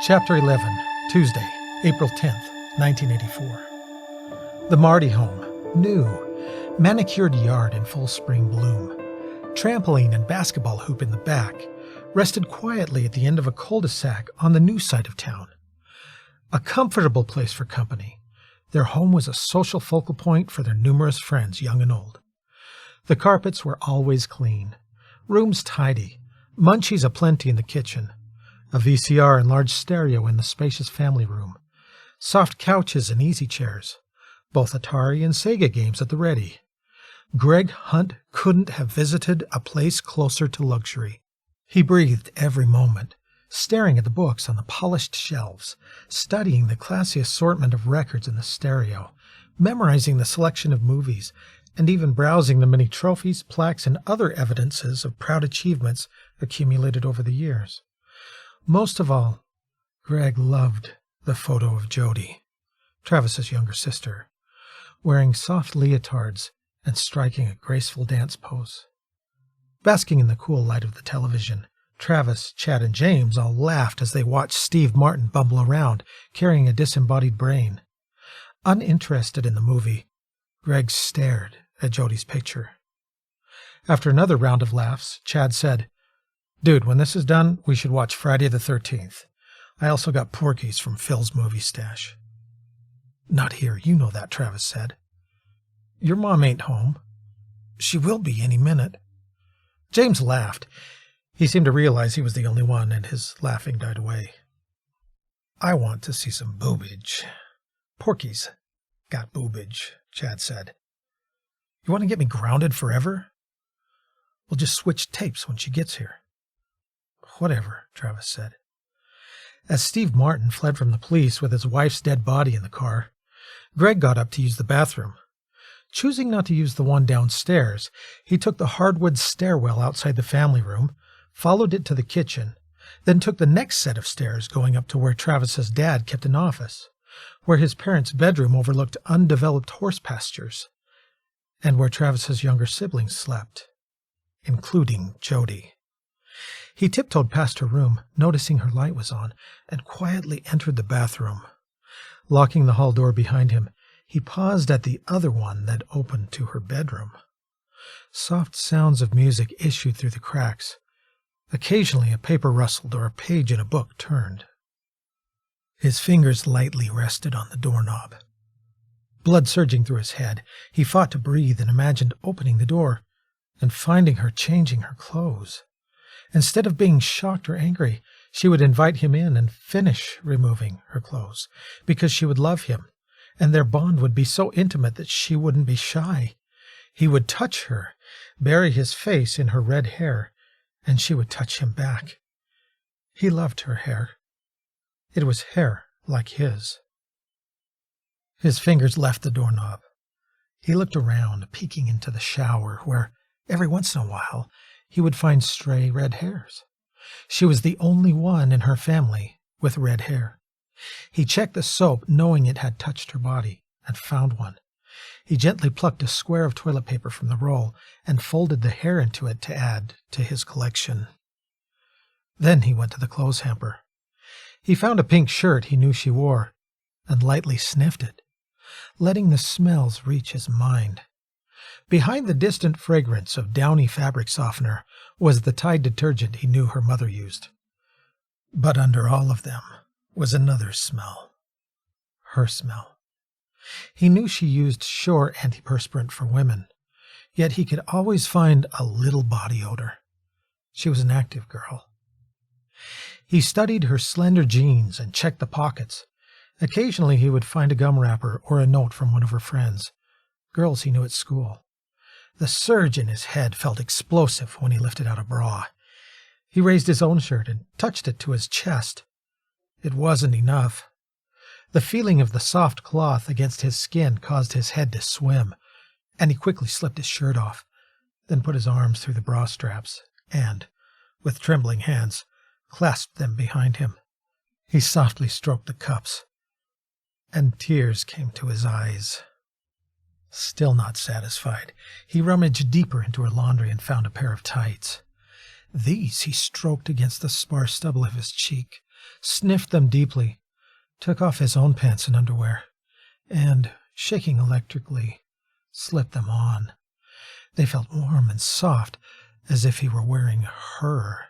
Chapter 11, Tuesday, April 10th, 1984. The Marty home, new, manicured yard in full spring bloom, trampoline and basketball hoop in the back, rested quietly at the end of a cul-de-sac on the new side of town. A comfortable place for company, their home was a social focal point for their numerous friends, young and old. The carpets were always clean, rooms tidy, munchies aplenty in the kitchen, a VCR and large stereo in the spacious family room, soft couches and easy chairs, both Atari and Sega games at the ready. Greg Hunt couldn't have visited a place closer to luxury. He breathed every moment, staring at the books on the polished shelves, studying the classy assortment of records in the stereo, memorizing the selection of movies, and even browsing the many trophies, plaques, and other evidences of proud achievements accumulated over the years. Most of all, Greg loved the photo of Jody, Travis's younger sister, wearing soft leotards and striking a graceful dance pose. Basking in the cool light of the television, Travis, Chad, and James all laughed as they watched Steve Martin bumble around, carrying a disembodied brain. Uninterested in the movie, Greg stared at Jody's picture. After another round of laughs, Chad said, "Dude, when this is done, we should watch Friday the 13th. I also got Porky's from Phil's movie stash." "Not here, you know that," Travis said. "Your mom ain't home." "She will be any minute." James laughed. He seemed to realize he was the only one, and his laughing died away. "I want to see some boobage." "Porky's got boobage," Chad said. "You want to get me grounded forever?" "We'll just switch tapes when she gets here." "Whatever," Travis said. As Steve Martin fled from the police with his wife's dead body in the car, Greg got up to use the bathroom. Choosing not to use the one downstairs, he took the hardwood stairwell outside the family room, followed it to the kitchen, then took the next set of stairs going up to where Travis's dad kept an office, where his parents' bedroom overlooked undeveloped horse pastures, and where Travis's younger siblings slept, including Jody. He tiptoed past her room, noticing her light was on, and quietly entered the bathroom. Locking the hall door behind him, he paused at the other one that opened to her bedroom. Soft sounds of music issued through the cracks. Occasionally a paper rustled or a page in a book turned. His fingers lightly rested on the doorknob. Blood surging through his head, he fought to breathe and imagined opening the door and finding her changing her clothes. Instead of being shocked or angry, she would invite him in and finish removing her clothes, because she would love him, and their bond would be so intimate that she wouldn't be shy. He would touch her, bury his face in her red hair, and she would touch him back. He loved her hair. It was hair like his. His fingers left the doorknob. He looked around, peeking into the shower, where, every once in a while, he would find stray red hairs. She was the only one in her family with red hair. He checked the soap, knowing it had touched her body, and found one. He gently plucked a square of toilet paper from the roll and folded the hair into it to add to his collection. Then he went to the clothes hamper. He found a pink shirt he knew she wore, and lightly sniffed it, letting the smells reach his mind. Behind the distant fragrance of downy fabric softener was the Tide detergent he knew her mother used. But under all of them was another smell. Her smell. He knew she used Sure antiperspirant for women, yet he could always find a little body odor. She was an active girl. He studied her slender jeans and checked the pockets. Occasionally he would find a gum wrapper or a note from one of her friends, girls he knew at school. The surge in his head felt explosive when he lifted out a bra. He raised his own shirt and touched it to his chest. It wasn't enough. The feeling of the soft cloth against his skin caused his head to swim, and he quickly slipped his shirt off, then put his arms through the bra straps and, with trembling hands, clasped them behind him. He softly stroked the cups, and tears came to his eyes. Still not satisfied, he rummaged deeper into her laundry and found a pair of tights. These he stroked against the sparse stubble of his cheek, sniffed them deeply, took off his own pants and underwear, and, shaking electrically, slipped them on. They felt warm and soft, as if he were wearing her.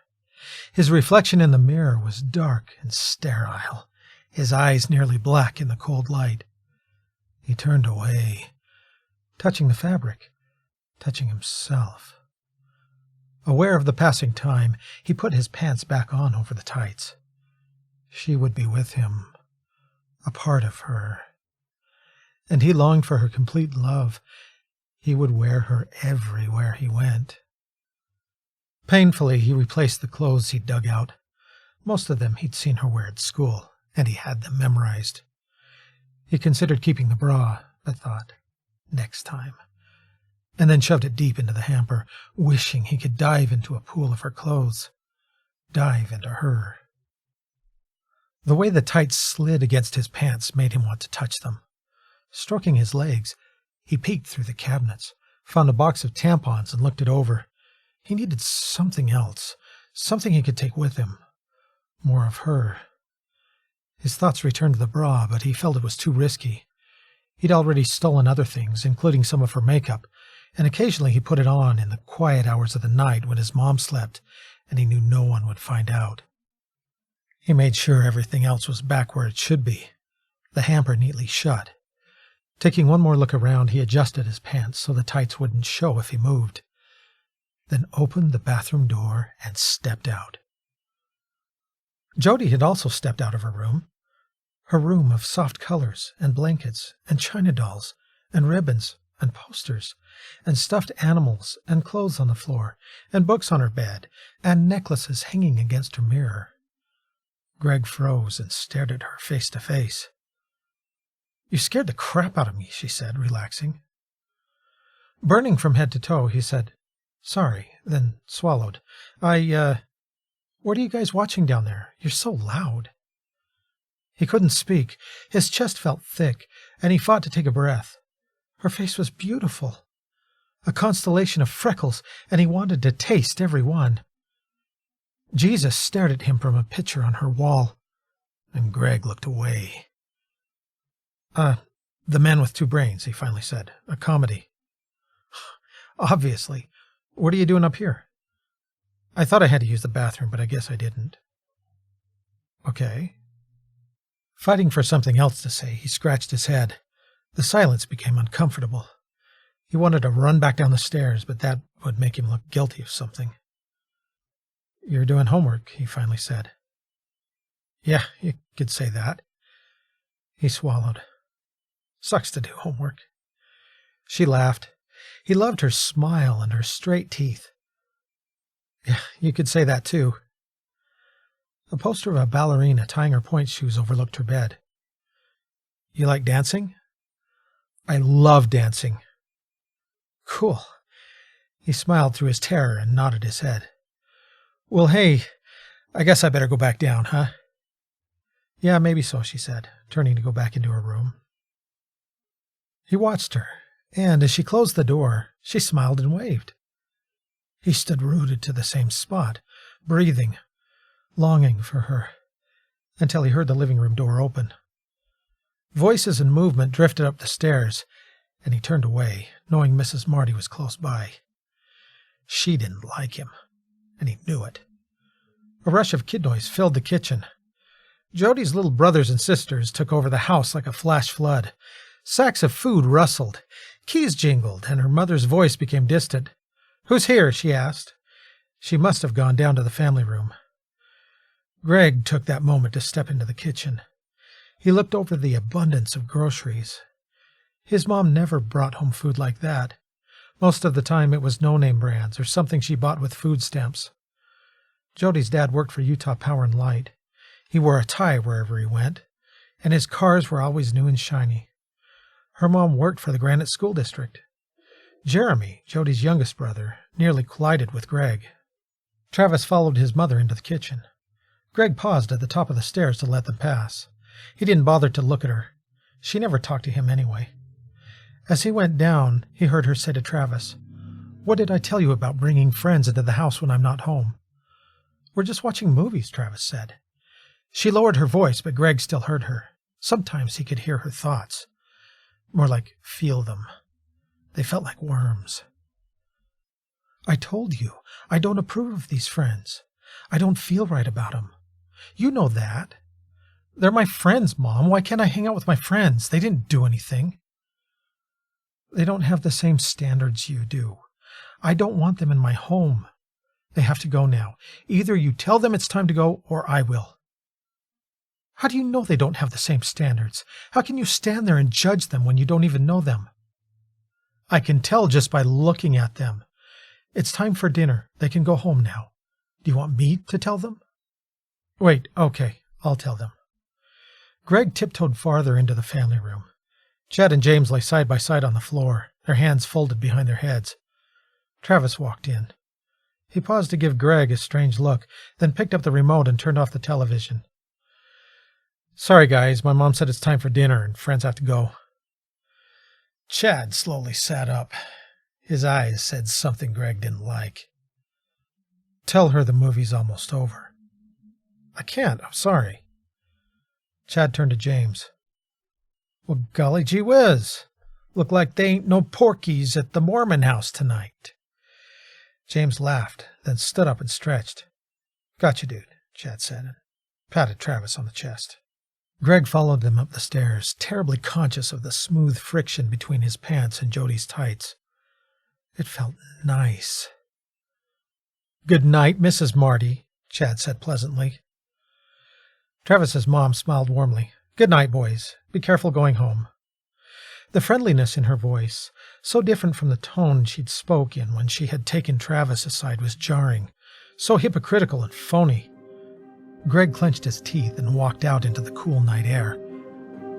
His reflection in the mirror was dark and sterile, his eyes nearly black in the cold light. He turned away, touching the fabric, touching himself. Aware of the passing time, he put his pants back on over the tights. She would be with him, a part of her. And he longed for her complete love. He would wear her everywhere he went. Painfully, he replaced the clothes he'd dug out. Most of them he'd seen her wear at school, and he had them memorized. He considered keeping the bra, but thought, next time, and then shoved it deep into the hamper, wishing he could dive into a pool of her clothes, dive into her. The way the tights slid against his pants made him want to touch them. Stroking his legs, he peeked through the cabinets, found a box of tampons and looked it over. He needed something else, something he could take with him. More of her. His thoughts returned to the bra, but he felt it was too risky. He'd already stolen other things, including some of her makeup, and occasionally he put it on in the quiet hours of the night when his mom slept, and he knew no one would find out. He made sure everything else was back where it should be, the hamper neatly shut. Taking one more look around, he adjusted his pants so the tights wouldn't show if he moved, then opened the bathroom door and stepped out. Jody had also stepped out of her room of soft colors and blankets and china dolls and ribbons and posters and stuffed animals and clothes on the floor and books on her bed and necklaces hanging against her mirror. Greg froze and stared at her face to face. "You scared the crap out of me," she said, relaxing. Burning from head to toe, he said, "Sorry," then swallowed. What are you guys watching down there? You're so loud." He couldn't speak. His chest felt thick, and he fought to take a breath. Her face was beautiful, a constellation of freckles, and he wanted to taste every one. Jesus stared at him from a picture on her wall, and Greg looked away. The Man with Two Brains," he finally said. "A comedy." "Obviously. What are you doing up here?" "I thought I had to use the bathroom, but I guess I didn't." "Okay." Fighting for something else to say, he scratched his head. The silence became uncomfortable. He wanted to run back down the stairs, but that would make him look guilty of something. "You're doing homework," he finally said. "Yeah, you could say that." He swallowed. "Sucks to do homework." She laughed. He loved her smile and her straight teeth. "Yeah, you could say that too." A poster of a ballerina tying her pointe shoes overlooked her bed. "You like dancing?" "I love dancing." "Cool." He smiled through his terror and nodded his head. "Well, hey, I guess I better go back down, huh?" "Yeah, maybe so," she said, turning to go back into her room. He watched her, and as she closed the door, she smiled and waved. He stood rooted to the same spot, breathing, longing for her, until he heard the living room door open. Voices and movement drifted up the stairs, and he turned away, knowing Mrs. Marty was close by. She didn't like him, and he knew it. A rush of kid noise filled the kitchen. Jody's little brothers and sisters took over the house like a flash flood. Sacks of food rustled, keys jingled, and her mother's voice became distant. "Who's here?" she asked. She must have gone down to the family room. Greg took that moment to step into the kitchen. He looked over the abundance of groceries. His mom never brought home food like that. Most of the time it was no-name brands or something she bought with food stamps. Jody's dad worked for Utah Power and Light. He wore a tie wherever he went, and his cars were always new and shiny. Her mom worked for the Granite School District. Jeremy, Jody's youngest brother, nearly collided with Greg. Travis followed his mother into the kitchen. Greg paused at the top of the stairs to let them pass. He didn't bother to look at her. She never talked to him anyway. As he went down, he heard her say to Travis, "What did I tell you about bringing friends into the house when I'm not home?" "We're just watching movies," Travis said. She lowered her voice, but Greg still heard her. Sometimes he could hear her thoughts. More like feel them. They felt like worms. I told you, I don't approve of these friends. I don't feel right about them. You know that. They're my friends, Mom. Why can't I hang out with my friends? They didn't do anything. They don't have the same standards you do. I don't want them in my home. They have to go now. Either you tell them it's time to go, or I will. How do you know they don't have the same standards? How can you stand there and judge them when you don't even know them? I can tell just by looking at them. It's time for dinner. They can go home now. Do you want me to tell them? Wait, okay, I'll tell them. Greg tiptoed farther into the family room. Chad and James lay side by side on the floor, their hands folded behind their heads. Travis walked in. He paused to give Greg a strange look, then picked up the remote and turned off the television. Sorry, guys, my mom said it's time for dinner and friends have to go. Chad slowly sat up. His eyes said something Greg didn't like. Tell her the movie's almost over. I can't, I'm sorry. Chad turned to James. Well, golly gee whiz. Look like they ain't no porkies at the Mormon house tonight. James laughed, then stood up and stretched. Gotcha, dude, Chad said, and patted Travis on the chest. Greg followed them up the stairs, terribly conscious of the smooth friction between his pants and Jody's tights. It felt nice. Good night, Mrs. Marty, Chad said pleasantly. Travis's mom smiled warmly. Good night, boys. Be careful going home. The friendliness in her voice, so different from the tone she'd spoke in when she had taken Travis aside, was jarring, so hypocritical and phony. Greg clenched his teeth and walked out into the cool night air,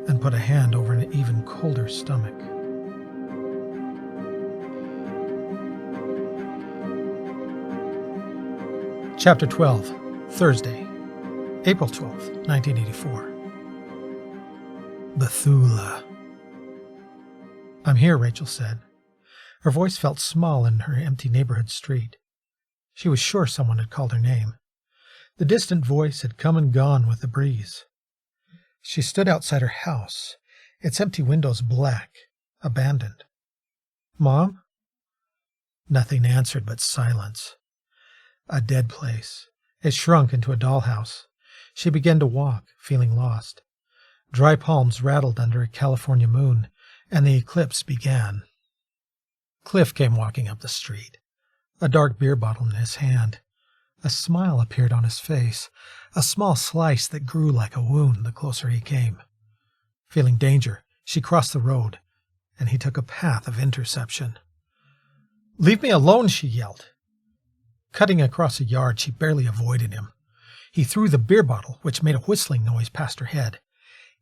and put a hand over an even colder stomach. Chapter 12, Thursday, April 12th, 1984. Bethula. I'm here, Rachel said. Her voice felt small in her empty neighborhood street. She was sure someone had called her name. The distant voice had come and gone with the breeze. She stood outside her house, its empty windows black, abandoned. Mom? Nothing answered but silence. A dead place. It shrunk into a dollhouse. She began to walk, feeling lost. Dry palms rattled under a California moon, and the eclipse began. Cliff came walking up the street, a dark beer bottle in his hand. A smile appeared on his face, a small slice that grew like a wound the closer he came. Feeling danger, she crossed the road, and he took a path of interception. Leave me alone, she yelled. Cutting across a yard, she barely avoided him. He threw the beer bottle, which made a whistling noise, past her head.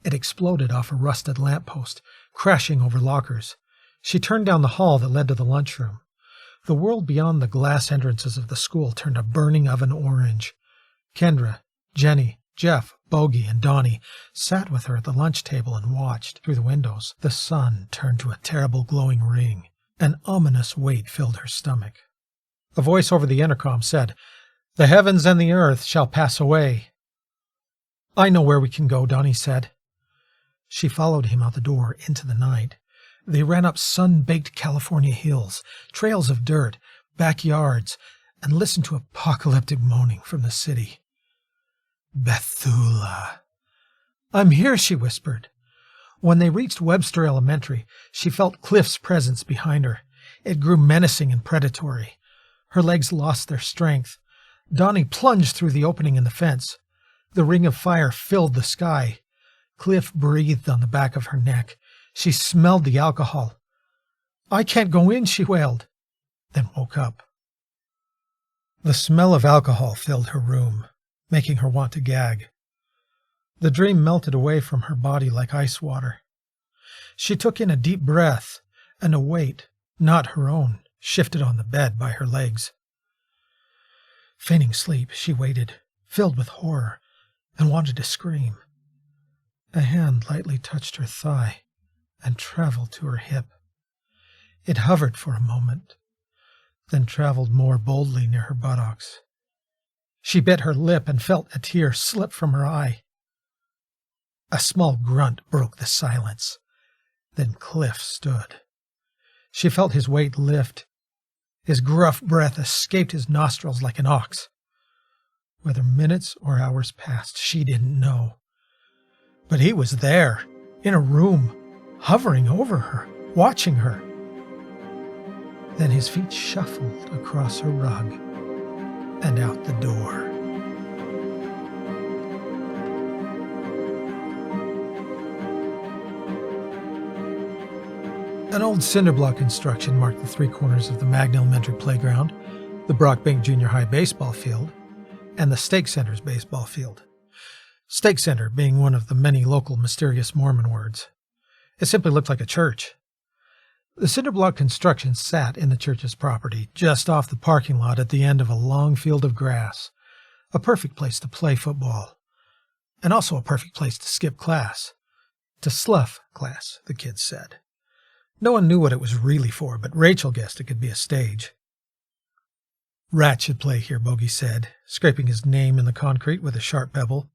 It exploded off a rusted lamppost, crashing over lockers. She turned down the hall that led to the lunchroom. The world beyond the glass entrances of the school turned a burning oven orange. Kendra, Jenny, Jeff, Bogey, and Donnie sat with her at the lunch table and watched through the windows. The sun turned to a terrible glowing ring. An ominous weight filled her stomach. A voice over the intercom said, "The heavens and the earth shall pass away." I know where we can go, Donnie said. She followed him out the door into the night. They ran up sun-baked California hills, trails of dirt, backyards, and listened to apocalyptic moaning from the city. Bethula. I'm here, she whispered. When they reached Webster Elementary, she felt Cliff's presence behind her. It grew menacing and predatory. Her legs lost their strength. Donnie plunged through the opening in the fence. The ring of fire filled the sky. Cliff breathed on the back of her neck. She smelled the alcohol. I can't go in, she wailed, then woke up. The smell of alcohol filled her room, making her want to gag. The dream melted away from her body like ice water. She took in a deep breath, and a weight, not her own, shifted on the bed by her legs. Feigning sleep, she waited, filled with horror, and wanted to scream. A hand lightly touched her thigh and traveled to her hip. It hovered for a moment, then traveled more boldly near her buttocks. She bit her lip and felt a tear slip from her eye. A small grunt broke the silence. Then Cliff stood. She felt his weight lift. His gruff breath escaped his nostrils like an ox. Whether minutes or hours passed, she didn't know. But he was there, in a room, hovering over her, watching her. Then his feet shuffled across her rug and out the door. An old cinderblock construction marked the three corners of the Magna Elementary playground, the Brockbank Junior High baseball field, and the Stake Center's baseball field. Stake Center being one of the many local mysterious Mormon words. It simply looked like a church. The cinderblock construction sat in the church's property, just off the parking lot at the end of a long field of grass, a perfect place to play football, and also a perfect place to skip class. To slough class, the kids said. No one knew what it was really for, but Rachel guessed it could be a stage. Rat should play here, Bogey said, scraping his name in the concrete with a sharp pebble.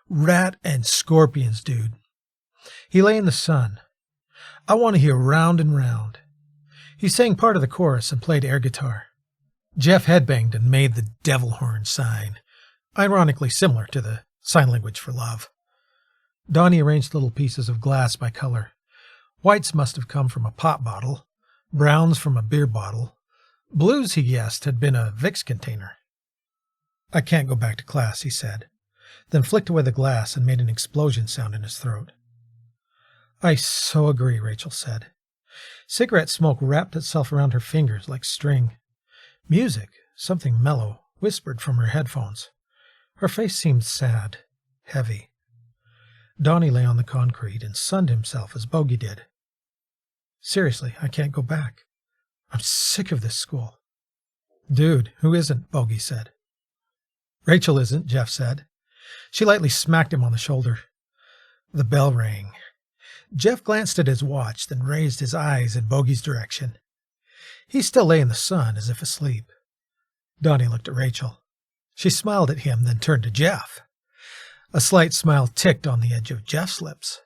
Rat and scorpions, dude. He lay in the sun. I want to hear round and round. He sang part of the chorus and played air guitar. Jeff headbanged and made the devil horn sign, ironically similar to the sign language for love. Donnie arranged little pieces of glass by color. Whites must have come from a pop bottle, browns from a beer bottle. Blues, he guessed, had been a Vicks container. I can't go back to class, he said, then flicked away the glass and made an explosion sound in his throat. I so agree, Rachel said. Cigarette smoke wrapped itself around her fingers like string. Music, something mellow, whispered from her headphones. Her face seemed sad, heavy. Donnie lay on the concrete and sunned himself as Bogey did. Seriously, I can't go back. I'm sick of this school. Dude, who isn't? Bogey said. Rachel isn't, Jeff said. She lightly smacked him on the shoulder. The bell rang. Jeff glanced at his watch, then raised his eyes in Bogey's direction. He still lay in the sun, as if asleep. Donnie looked at Rachel. She smiled at him, then turned to Jeff. A slight smile ticked on the edge of Jeff's lips.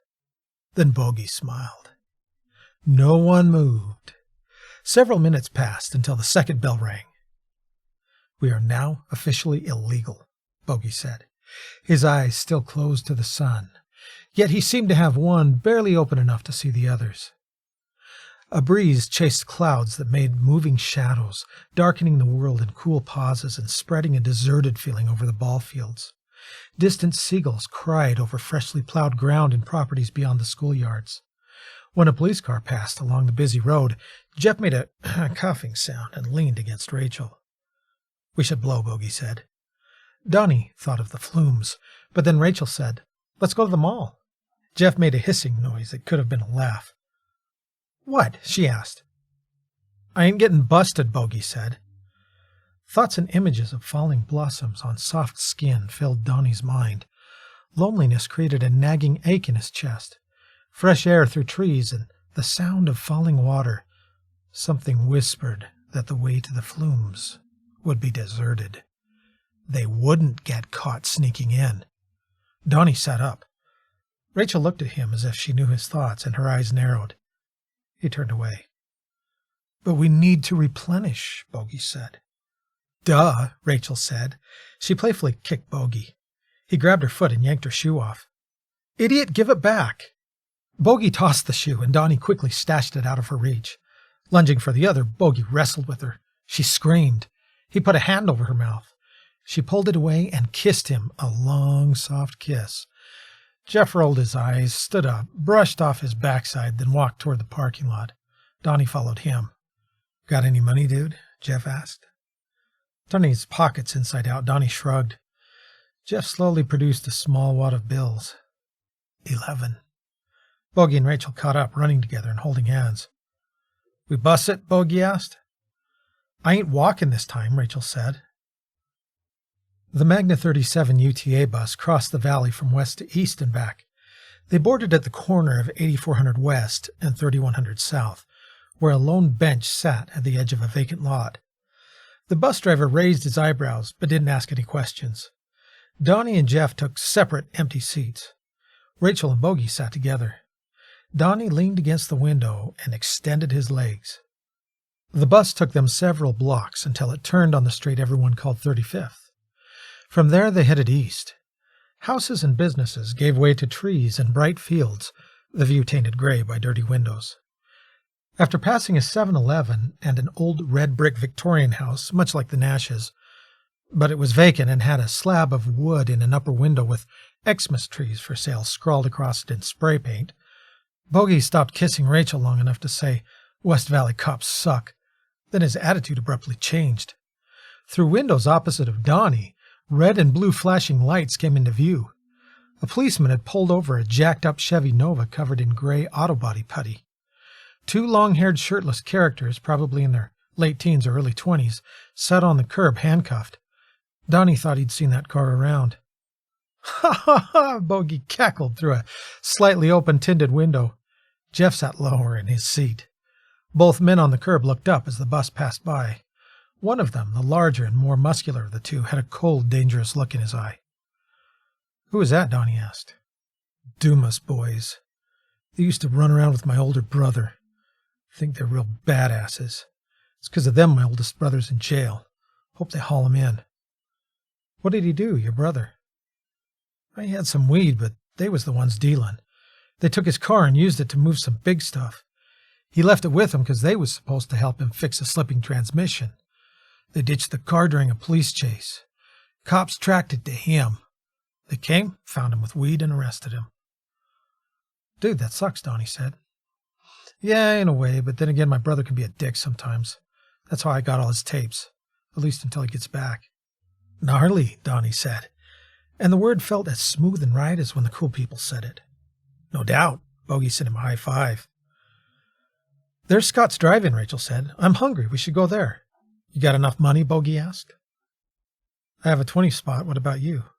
Then Bogey smiled. No one moved. Several minutes passed until the second bell rang. We are now officially illegal, Bogey said, his eyes still closed to the sun, yet he seemed to have one barely open enough to see the others. A breeze chased clouds that made moving shadows, darkening the world in cool pauses and spreading a deserted feeling over the ball fields. Distant seagulls cried over freshly plowed ground in properties beyond the schoolyards. When a police car passed along the busy road, Jeff made a coughing sound and leaned against Rachel. We should blow, Bogey said. Donnie thought of the flumes, but then Rachel said, Let's go to the mall. Jeff made a hissing noise that could have been a laugh. What? She asked. I ain't getting busted, Bogey said. Thoughts and images of falling blossoms on soft skin filled Donnie's mind. Loneliness created a nagging ache in his chest. Fresh air through trees and the sound of falling water. Something whispered that the way to the flumes would be deserted. They wouldn't get caught sneaking in. Donnie sat up. Rachel looked at him as if she knew his thoughts, and her eyes narrowed. He turned away. But we need to replenish, Bogey said. Duh, Rachel said. She playfully kicked Bogey. He grabbed her foot and yanked her shoe off. Idiot, give it back. Bogey tossed the shoe, and Donnie quickly snatched it out of her reach. Lunging for the other, Bogey wrestled with her. She screamed. He put a hand over her mouth. She pulled it away and kissed him, a long, soft kiss. Jeff rolled his eyes, stood up, brushed off his backside, then walked toward the parking lot. Donnie followed him. Got any money, dude? Jeff asked. Turning his pockets inside out, Donnie shrugged. Jeff slowly produced a small wad of bills. 11. Bogey and Rachel caught up, running together and holding hands. We bus it? Bogey asked. I ain't walking this time, Rachel said. The Magna 37 UTA bus crossed the valley from west to east and back. They boarded at the corner of 8400 West and 3100 South, where a lone bench sat at the edge of a vacant lot. The bus driver raised his eyebrows but didn't ask any questions. Donnie and Jeff took separate, empty seats. Rachel and Bogey sat together. Donnie leaned against the window and extended his legs. The bus took them several blocks until it turned on the street everyone called 35th. From there they headed east. Houses and businesses gave way to trees and bright fields, the view tainted gray by dirty windows. After passing a 7-Eleven and an old red brick Victorian house, much like the Nash's, but it was vacant and had a slab of wood in an upper window with Xmas trees for sale scrawled across it in spray paint, Bogey stopped kissing Rachel long enough to say, "West Valley cops suck." Then his attitude abruptly changed. Through windows opposite of Donnie, red and blue flashing lights came into view. A policeman had pulled over a jacked-up Chevy Nova covered in gray auto body putty. Two long-haired shirtless characters, probably in their late teens or early 20s, sat on the curb handcuffed. Donnie thought he'd seen that car around. "Ha ha ha!" Bogey cackled through a slightly open tinted window. Jeff sat lower in his seat. Both men on the curb looked up as the bus passed by. One of them, the larger and more muscular of the two, had a cold, dangerous look in his eye. "Who is that?" Donnie asked. "Dumas boys. They used to run around with my older brother. I think they're real badasses. It's 'cause of them my oldest brother's in jail. Hope they haul him in." "What did he do, your brother?" "He had some weed, but they was the ones dealing. They took his car and used it to move some big stuff. He left it with them 'cause they was supposed to help him fix a slipping transmission. They ditched the car during a police chase. Cops tracked it to him. They came, found him with weed, and arrested him." "Dude, that sucks," Donnie said. "Yeah, in a way, but then again my brother can be a dick sometimes. That's how I got all his tapes, at least until he gets back." "Gnarly," Donnie said, and the word felt as smooth and right as when the cool people said it. "No doubt." Bogey sent him a high five. "There's Scott's Drive-In," Rachel said. "I'm hungry. We should go there." "You got enough money?" Bogey asked. "I have a 20 spot. What about you?"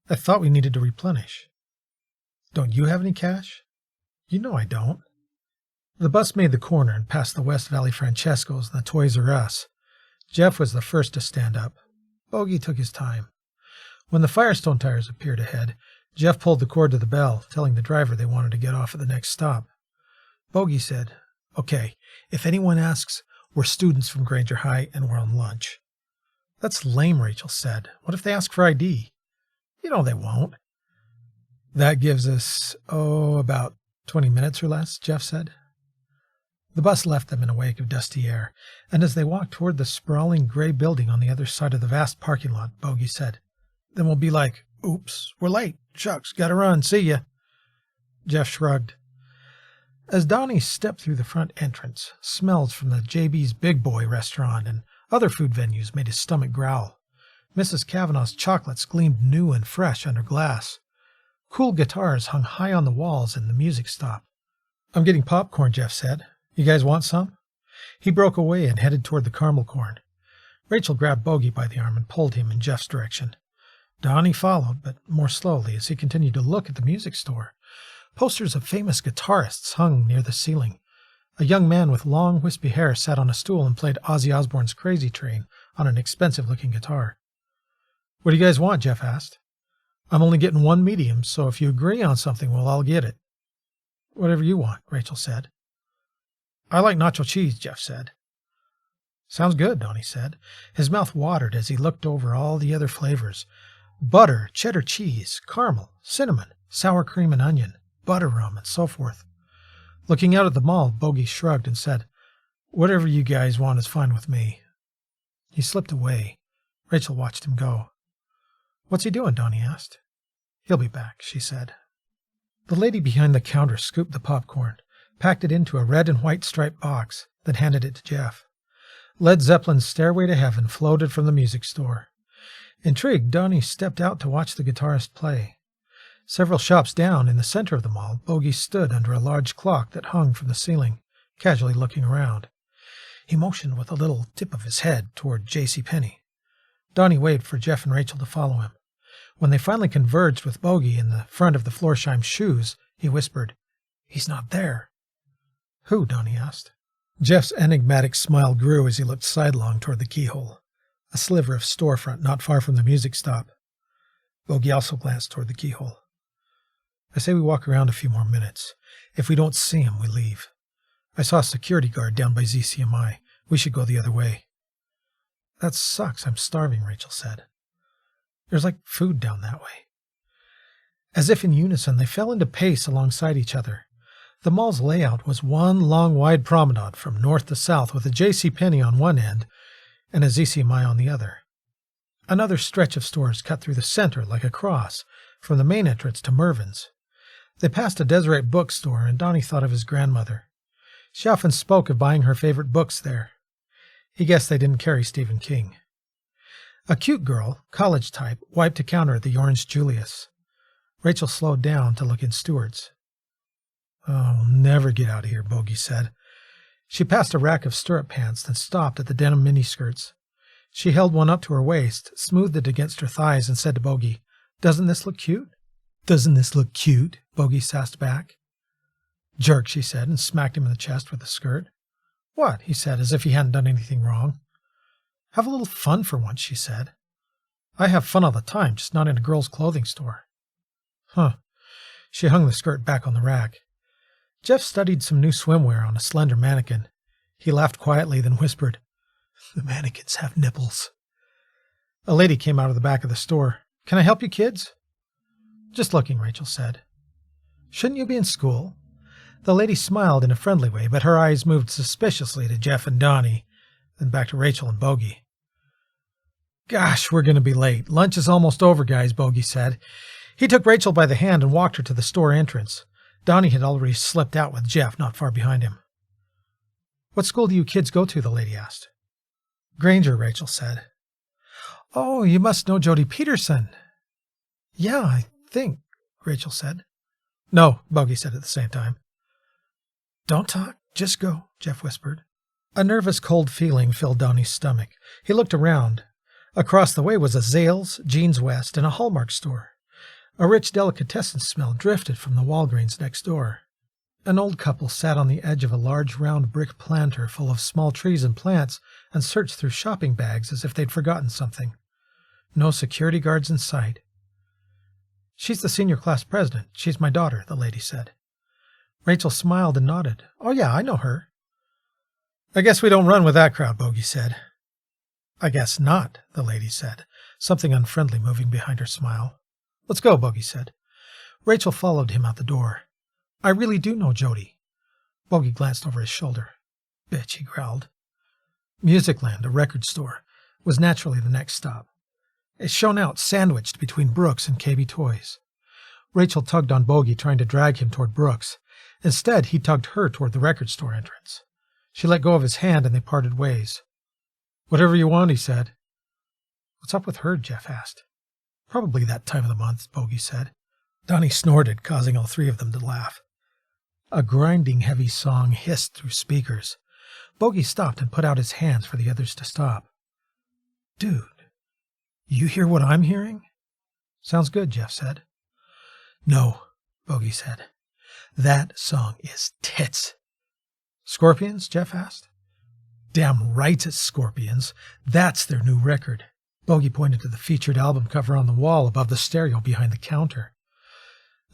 "I thought we needed to replenish." "Don't you have any cash?" "You know I don't." The bus made the corner and passed the West Valley Francesco's and the Toys R Us. Jeff was the first to stand up. Bogey took his time. When the Firestone tires appeared ahead, Jeff pulled the cord to the bell, telling the driver they wanted to get off at the next stop. Bogey said, "Okay, if anyone asks, we're students from Granger High and we're on lunch." "That's lame," Rachel said. "What if they ask for ID?" "You know they won't." "That gives us, about 20 minutes or less," Jeff said. The bus left them in a wake of dusty air, and as they walked toward the sprawling gray building on the other side of the vast parking lot, Bogey said, "Then we'll be like, oops, we're late. Shucks, gotta run. See ya." Jeff shrugged. As Donnie stepped through the front entrance, smells from the JB's Big Boy restaurant and other food venues made his stomach growl. Mrs. Kavanaugh's chocolates gleamed new and fresh under glass. Cool guitars hung high on the walls and the music stopped. "I'm getting popcorn," Jeff said. "You guys want some?" He broke away and headed toward the caramel corn. Rachel grabbed Bogey by the arm and pulled him in Jeff's direction. Donnie followed, but more slowly as he continued to look at the music store. Posters of famous guitarists hung near the ceiling. A young man with long, wispy hair sat on a stool and played Ozzy Osbourne's Crazy Train on an expensive-looking guitar. "What do you guys want?" Jeff asked. "I'm only getting one medium, so if you agree on something, we'll all get it." "Whatever you want," Rachel said. "I like nacho cheese," Jeff said. "Sounds good," Donnie said. His mouth watered as he looked over all the other flavors. Butter, cheddar cheese, caramel, cinnamon, sour cream and onion, butter rum, and so forth. Looking out at the mall, Bogey shrugged and said, "Whatever you guys want is fine with me." He slipped away. Rachel watched him go. "What's he doing?" Donnie asked. "He'll be back," she said. The lady behind the counter scooped the popcorn, packed it into a red and white striped box, then handed it to Jeff. Led Zeppelin's Stairway to Heaven floated from the music store. Intrigued, Donnie stepped out to watch the guitarist play. Several shops down, in the center of the mall, Bogey stood under a large clock that hung from the ceiling, casually looking around. He motioned with a little tip of his head toward J.C. Penney. Donnie waved for Jeff and Rachel to follow him. When they finally converged with Bogey in the front of the Florsheim Shoes, he whispered, "He's not there." "Who?" Donnie asked. Jeff's enigmatic smile grew as he looked sidelong toward the keyhole, a sliver of storefront not far from the music stop. Bogey also glanced toward the keyhole. I say we walk around a few more minutes. If we don't see him, we leave. I saw a security guard down by ZCMI. We should go the other way. That sucks. I'm starving, Rachel said. There's like food down that way. As if in unison, they fell into pace alongside each other. The mall's layout was one long, wide promenade from north to south with a JCPenney on one end and a ZCMI on the other. Another stretch of stores cut through the center like a cross, from the main entrance to Mervyn's. They passed a Deseret bookstore, and Donnie thought of his grandmother. She often spoke of buying her favorite books there. He guessed they didn't carry Stephen King. A cute girl, college type, wiped a counter at the Orange Julius. Rachel slowed down to look in Stewart's. "Oh, I'll never get out of here," Bogey said. She passed a rack of stirrup pants, then stopped at the denim miniskirts. She held one up to her waist, smoothed it against her thighs, and said to Bogey, "Doesn't this look cute?" "Doesn't this look cute?" Bogey sassed back. "Jerk," she said, and smacked him in the chest with the skirt. "What?" he said, as if he hadn't done anything wrong. "Have a little fun for once," she said. "I have fun all the time, just not in a girl's clothing store." Huh. She hung the skirt back on the rack. Jeff studied some new swimwear on a slender mannequin. He laughed quietly, then whispered, "The mannequins have nipples." A lady came out of the back of the store. "Can I help you, kids?" "Just looking," Rachel said. "Shouldn't you be in school?" The lady smiled in a friendly way, but her eyes moved suspiciously to Jeff and Donnie, then back to Rachel and Bogey. "Gosh, we're going to be late. Lunch is almost over, guys," Bogey said. He took Rachel by the hand and walked her to the store entrance. Donnie had already slipped out with Jeff not far behind him. "What school do you kids go to?" the lady asked. "Granger," Rachel said. "Oh, you must know Jody Peterson." "Yeah, I think," Rachel said. "No," Bogey said at the same time. "Don't talk, just go," Jeff whispered. A nervous, cold feeling filled Donnie's stomach. He looked around. Across the way was a Zales, Jeans West, and a Hallmark store. A rich delicatessen smell drifted from the Walgreens next door. An old couple sat on the edge of a large round brick planter full of small trees and plants and searched through shopping bags as if they'd forgotten something. No security guards in sight. "She's the senior class president. She's my daughter," the lady said. Rachel smiled and nodded. "Oh, yeah, I know her." "I guess we don't run with that crowd," Bogey said. "I guess not," the lady said, something unfriendly moving behind her smile. "Let's go," Bogey said. Rachel followed him out the door. "I really do know Jody." Bogey glanced over his shoulder. "Bitch," he growled. Musicland, a record store, was naturally the next stop. It shone out, sandwiched between Brooks and KB Toys. Rachel tugged on Bogey, trying to drag him toward Brooks. Instead, he tugged her toward the record store entrance. She let go of his hand, and they parted ways. "Whatever you want," he said. "What's up with her?" Jeff asked. "Probably that time of the month," Bogey said. Donnie snorted, causing all three of them to laugh. A grinding, heavy song hissed through speakers. Bogey stopped and put out his hands for the others to stop. "Dude, you hear what I'm hearing?" "Sounds good," Jeff said. "No," Bogey said. "That song is tits." "Scorpions?" Jeff asked. "Damn right it's Scorpions. That's their new record." Bogey pointed to the featured album cover on the wall above the stereo behind the counter.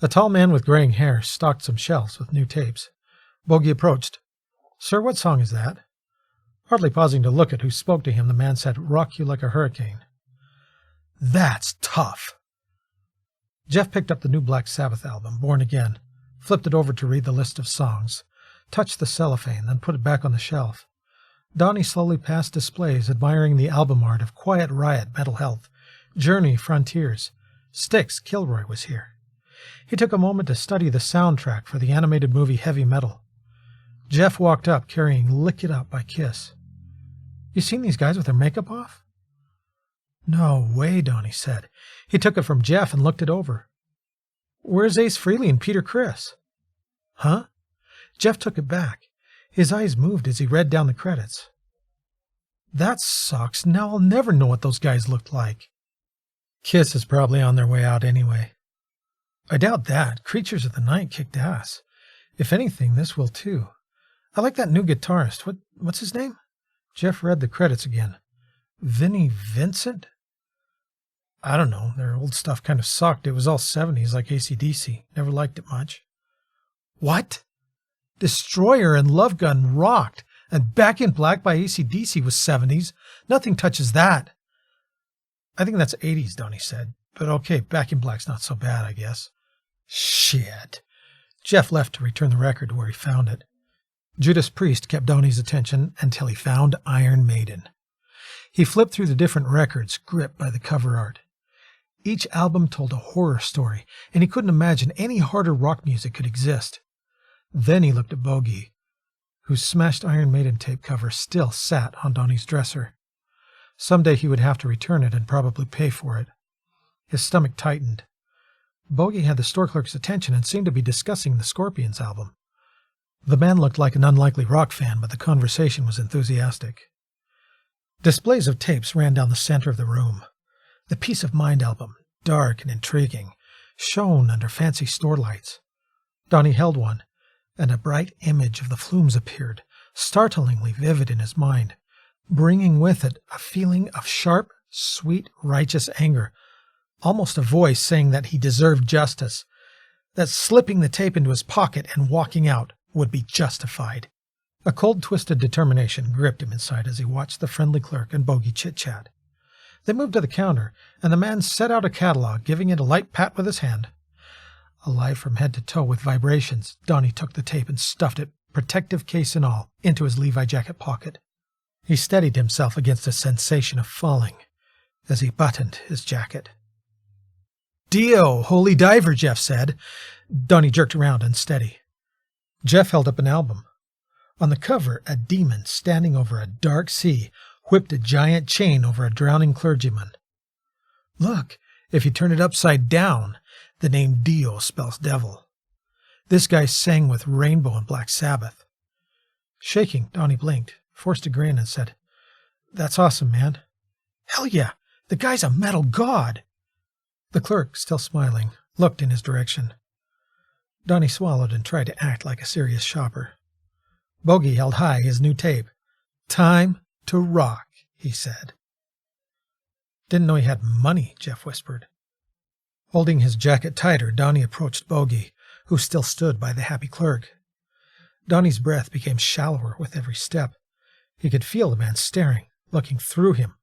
A tall man with graying hair stocked some shelves with new tapes. Bogey approached. "Sir, what song is that?" Hardly pausing to look at who spoke to him, the man said, "Rock You Like a Hurricane." "That's tough." Jeff picked up the new Black Sabbath album, Born Again, flipped it over to read the list of songs, touched the cellophane, then put it back on the shelf. Donnie slowly passed displays, admiring the album art of Quiet Riot, Mental Health, Journey, Frontiers. Styx, Kilroy was here. He took a moment to study the soundtrack for the animated movie Heavy Metal. Jeff walked up, carrying Lick It Up by Kiss. "You seen these guys with their makeup off?" "No way," Donnie said. He took it from Jeff and looked it over. "Where's Ace Frehley and Peter Criss?" "Huh?" Jeff took it back. His eyes moved as he read down the credits. "That sucks. Now I'll never know what those guys looked like." "Kiss is probably on their way out anyway." "I doubt that. Creatures of the Night kicked ass. If anything, this will too. I like that new guitarist. What's his name? Jeff read the credits again. Vinnie Vincent? I don't know. Their old stuff kind of sucked. It was all 70s like AC/DC. Never liked it much. What? Destroyer and Love Gun rocked, and Back in Black by AC/DC was 70s. Nothing touches that. I think that's 80s, Donnie said. But okay, Back in Black's not so bad, I guess. Shit. Jeff left to return the record to where he found it. Judas Priest kept Donnie's attention until he found Iron Maiden. He flipped through the different records, gripped by the cover art. Each album told a horror story, and he couldn't imagine any harder rock music could exist. Then he looked at Bogey, whose smashed Iron Maiden tape cover still sat on Donnie's dresser. Someday he would have to return it and probably pay for it. His stomach tightened. Bogey had the store clerk's attention and seemed to be discussing the Scorpions album. The man looked like an unlikely rock fan, but the conversation was enthusiastic. Displays of tapes ran down the center of the room. The Peace of Mind album, dark and intriguing, shone under fancy store lights. Donnie held one, and a bright image of the Flumes appeared, startlingly vivid in his mind, bringing with it a feeling of sharp, sweet, righteous anger, almost a voice saying that he deserved justice, that slipping the tape into his pocket and walking out would be justified. A cold, twisted determination gripped him inside as he watched the friendly clerk and Bogey chit-chat. They moved to the counter, and the man set out a catalog, giving it a light pat with his hand. Alive from head to toe with vibrations, Donnie took the tape and stuffed it, protective case and all, into his Levi jacket pocket. He steadied himself against a sensation of falling as he buttoned his jacket. "Dio, holy diver," Jeff said. Donnie jerked around unsteady. Jeff held up an album. On the cover, a demon standing over a dark sea whipped a giant chain over a drowning clergyman. Look, if you turn it upside down, the name Dio spells devil. This guy sang with Rainbow and Black Sabbath. Shaking, Donnie blinked, forced a grin, and said, "That's awesome, man." "Hell yeah, the guy's a metal god." The clerk, still smiling, looked in his direction. Donnie swallowed and tried to act like a serious shopper. Bogey held high his new tape. "Time to rock," he said. "Didn't know he had money," Jeff whispered. Holding his jacket tighter, Donnie approached Bogey, who still stood by the happy clerk. Donnie's breath became shallower with every step. He could feel the man staring, looking through him,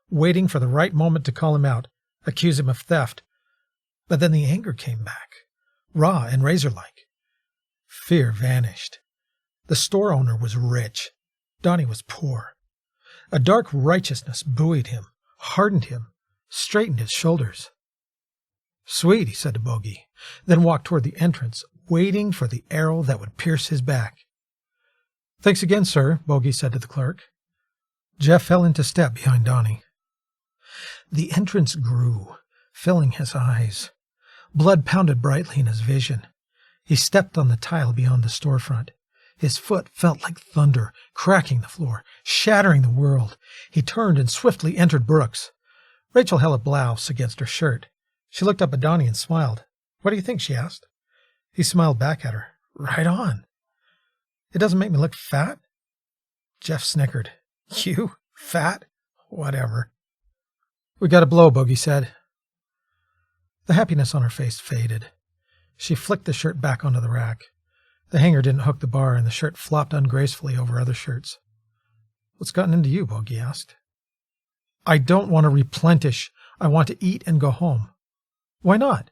waiting for the right moment to call him out, accuse him of theft. But then the anger came back, raw and razor-like. Fear vanished. The store owner was rich. Donnie was poor. A dark righteousness buoyed him, hardened him, straightened his shoulders. "Sweet," he said to Bogey, then walked toward the entrance, waiting for the arrow that would pierce his back. "Thanks again, sir," Bogey said to the clerk. Jeff fell into step behind Donnie. The entrance grew, filling his eyes. Blood pounded brightly in his vision. He stepped on the tile beyond the storefront. His foot felt like thunder, cracking the floor, shattering the world. He turned and swiftly entered Brooks. Rachel held a blouse against her shirt. She looked up at Donnie and smiled. "What do you think?" she asked. He smiled back at her. "Right on." "It doesn't make me look fat?" Jeff snickered. "You? Fat? Whatever." "We got a blow," Bogey said. The happiness on her face faded. She flicked the shirt back onto the rack. The hanger didn't hook the bar, and the shirt flopped ungracefully over other shirts. "What's gotten into you?" Bogey asked. "I don't want to replenish. I want to eat and go home." "Why not?"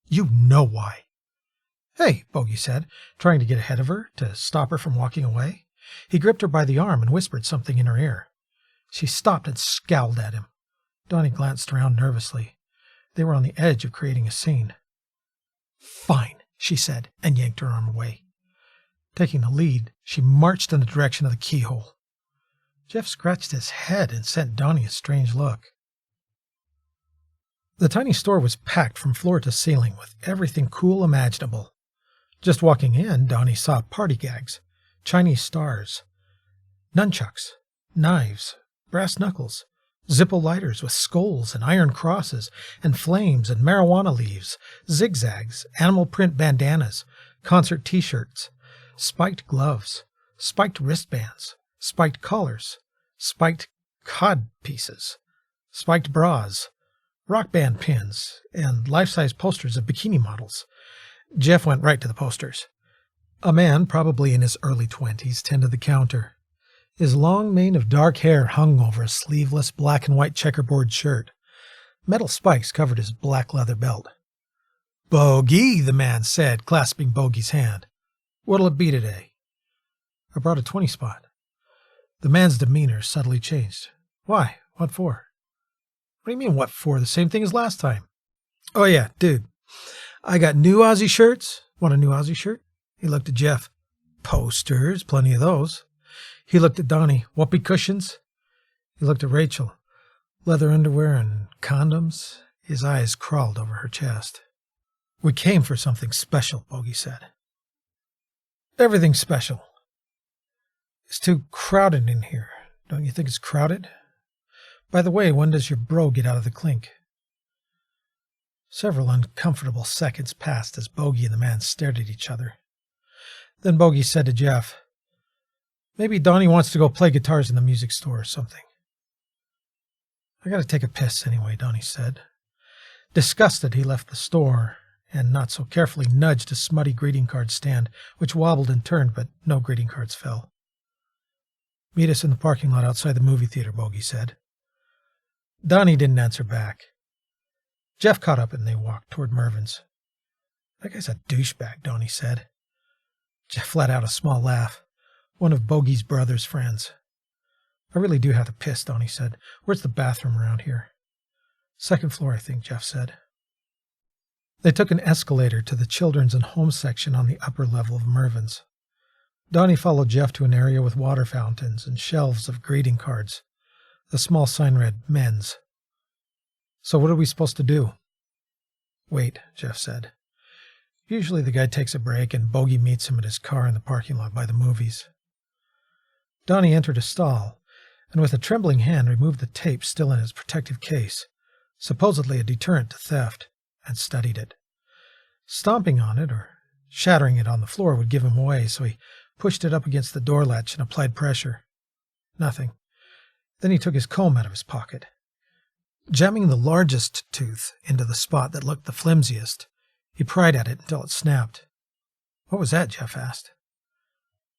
"You know why." "Hey," Bogey said, trying to get ahead of her, to stop her from walking away. He gripped her by the arm and whispered something in her ear. She stopped and scowled at him. Donnie glanced around nervously. They were on the edge of creating a scene. "Fine," she said, and yanked her arm away. Taking the lead, she marched in the direction of the keyhole. Jeff scratched his head and sent Donnie a strange look. The tiny store was packed from floor to ceiling with everything cool imaginable. Just walking in, Donnie saw party gags, Chinese stars, nunchucks, knives, brass knuckles, Zippo lighters with skulls and iron crosses and flames and marijuana leaves, zigzags, animal print bandanas, concert t-shirts, spiked gloves, spiked wristbands, spiked collars, spiked cod pieces, spiked bras, rock band pins, and life-size posters of bikini models. Jeff went right to the posters. A man, probably in his early 20s, tended the counter. His long mane of dark hair hung over a sleeveless black and white checkerboard shirt. Metal spikes covered his black leather belt. "Bogey," the man said, clasping Bogey's hand. "What'll it be today?" "I brought a 20 spot." The man's demeanor subtly changed. "Why? What for?" "What do you mean, what for? The same thing as last time." "Oh yeah, dude. I got new Aussie shirts." "Want a new Aussie shirt?" He looked at Jeff. "Posters, plenty of those." He looked at Donnie. "Whoopee cushions?" He looked at Rachel. "Leather underwear and condoms?" His eyes crawled over her chest. "We came for something special," Bogey said. "Everything's special." "It's too crowded in here. Don't you think it's crowded? By the way, when does your bro get out of the clink?" Several uncomfortable seconds passed as Bogey and the man stared at each other. Then Bogey said to Jeff, "Maybe Donnie wants to go play guitars in the music store or something." "I gotta take a piss anyway," Donnie said. Disgusted, he left the store and not so carefully nudged a smutty greeting card stand, which wobbled and turned, but no greeting cards fell. "Meet us in the parking lot outside the movie theater," Bogey said. Donnie didn't answer back. Jeff caught up and they walked toward Mervin's. "That guy's a douchebag," Donnie said. Jeff let out a small laugh. "One of Bogey's brother's friends." "I really do have to piss," Donnie said. "Where's the bathroom around here?" "Second floor, I think," Jeff said. They took an escalator to the children's and home section on the upper level of Mervin's. Donnie followed Jeff to an area with water fountains and shelves of greeting cards. The small sign read, "Men's." "So what are we supposed to do?" "Wait," Jeff said. Usually the guy takes a break and Bogey meets him at his car in the parking lot by the movies. Donnie entered a stall and with a trembling hand removed the tape still in its protective case, supposedly a deterrent to theft, and studied it. Stomping on it or shattering it on the floor would give him away, so he pushed it up against the door latch and applied pressure. Nothing. Then he took his comb out of his pocket. Jamming the largest tooth into the spot that looked the flimsiest, he pried at it until it snapped. "What was that?" Jeff asked.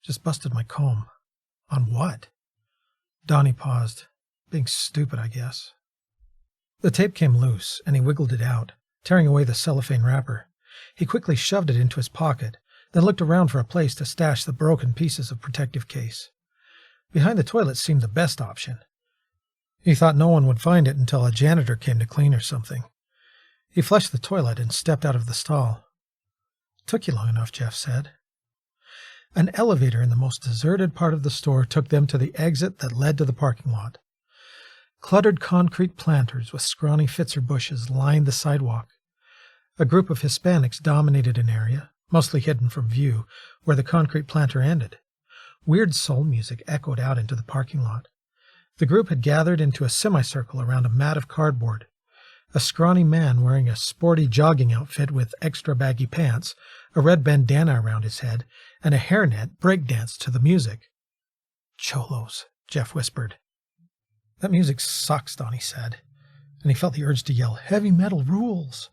"Just busted my comb." "On what?" Donnie paused. "Being stupid, I guess." The tape came loose, and he wiggled it out, tearing away the cellophane wrapper. He quickly shoved it into his pocket, then looked around for a place to stash the broken pieces of protective case. Behind the toilet seemed the best option. He thought no one would find it until a janitor came to clean or something. He flushed the toilet and stepped out of the stall. "Took you long enough," Jeff said. An elevator in the most deserted part of the store took them to the exit that led to the parking lot. Cluttered concrete planters with scrawny Fitzer bushes lined the sidewalk. A group of Hispanics dominated an area, mostly hidden from view, where the concrete planter ended. Weird soul music echoed out into the parking lot. The group had gathered into a semicircle around a mat of cardboard. A scrawny man wearing a sporty jogging outfit with extra baggy pants, a red bandana around his head, and a hairnet breakdanced to the music. "Cholos," Jeff whispered. "That music sucks," Donnie said, and he felt the urge to yell, "Heavy metal rules."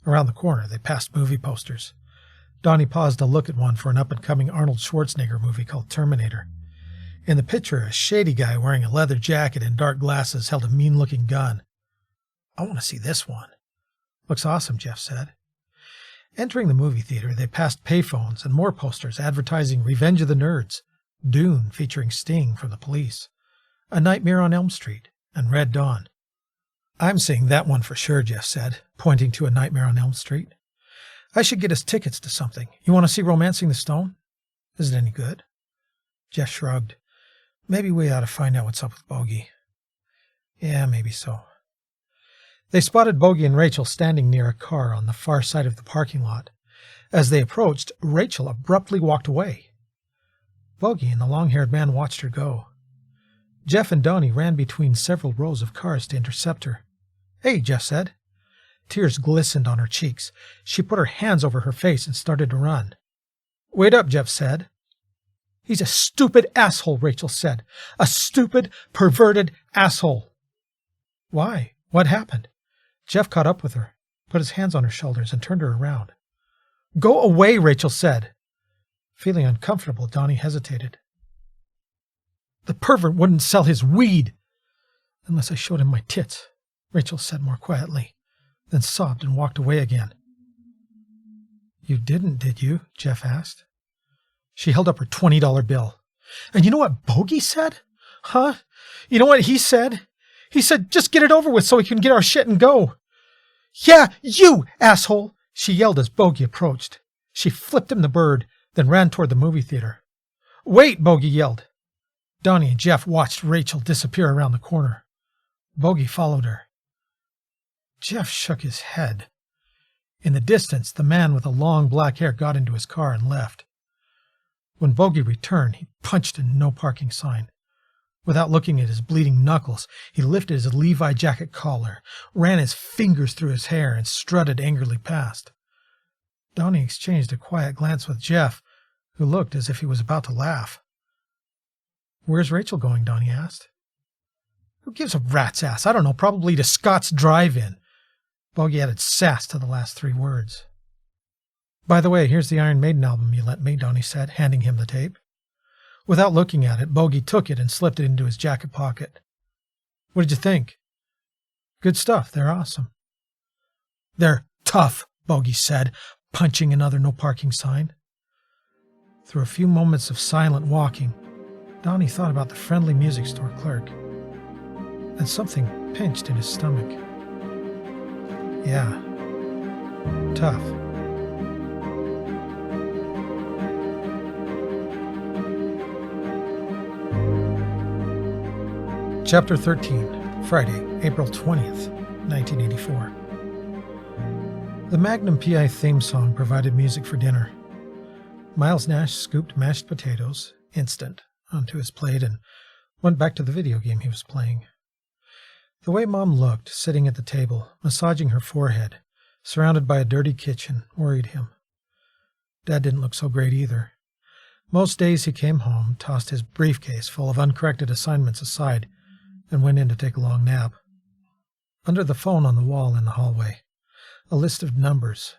Around the corner, they passed movie posters. Donnie paused to look at one for an up-and-coming Arnold Schwarzenegger movie called Terminator. In the picture, a shady guy wearing a leather jacket and dark glasses held a mean-looking gun. "I want to see this one." "Looks awesome," Jeff said. Entering the movie theater, they passed payphones and more posters advertising Revenge of the Nerds, Dune featuring Sting from the Police, A Nightmare on Elm Street, and Red Dawn. "I'm seeing that one for sure," Jeff said, pointing to A Nightmare on Elm Street. "I should get us tickets to something. You want to see Romancing the Stone? Is it any good?" Jeff shrugged. "Maybe we ought to find out what's up with Bogey." "Yeah, maybe so." They spotted Bogey and Rachel standing near a car on the far side of the parking lot. As they approached, Rachel abruptly walked away. Bogey and the long-haired man watched her go. Jeff and Donnie ran between several rows of cars to intercept her. "Hey," Jeff said. Tears glistened on her cheeks. She put her hands over her face and started to run. "Wait up," Jeff said. He's a stupid asshole, Rachel said. A stupid, perverted asshole. Why? What happened? Jeff caught up with her, put his hands on her shoulders, and turned her around. Go away, Rachel said. Feeling uncomfortable, Donnie hesitated. The pervert wouldn't sell his weed unless I showed him my tits, Rachel said more quietly, then sobbed and walked away again. You didn't, did you? Jeff asked. She held up her $20 bill. And you know what Bogey said? Huh? You know what he said? He said, just get it over with so we can get our shit and go. Yeah, you, asshole, she yelled as Bogey approached. She flipped him the bird, then ran toward the movie theater. Wait, Bogey yelled. Donnie and Jeff watched Rachel disappear around the corner. Bogey followed her. Jeff shook his head. In the distance, the man with the long black hair got into his car and left. When Bogey returned, he punched a no parking sign. Without looking at his bleeding knuckles, he lifted his Levi jacket collar, ran his fingers through his hair, and strutted angrily past. Donnie exchanged a quiet glance with Jeff, who looked as if he was about to laugh. Where's Rachel going? Donnie asked. Who gives a rat's ass? I don't know, probably to Scott's Drive-In. Bogey added sass to the last 3 words. By the way, here's the Iron Maiden album you lent me, Donnie said, handing him the tape. Without looking at it, Bogey took it and slipped it into his jacket pocket. What did you think? Good stuff. They're awesome. They're tough, Bogey said, punching another no parking sign. Through a few moments of silent walking, Donnie thought about the friendly music store clerk. And something pinched in his stomach. Yeah. Tough. Chapter 13, Friday, April 20th, 1984. The Magnum P.I. theme song provided music for dinner. Miles Nash scooped mashed potatoes, instant, onto his plate and went back to the video game he was playing. The way Mom looked, sitting at the table, massaging her forehead, surrounded by a dirty kitchen, worried him. Dad didn't look so great either. Most days he came home, tossed his briefcase full of uncorrected assignments aside, and went in to take a long nap. Under the phone on the wall in the hallway, a list of numbers: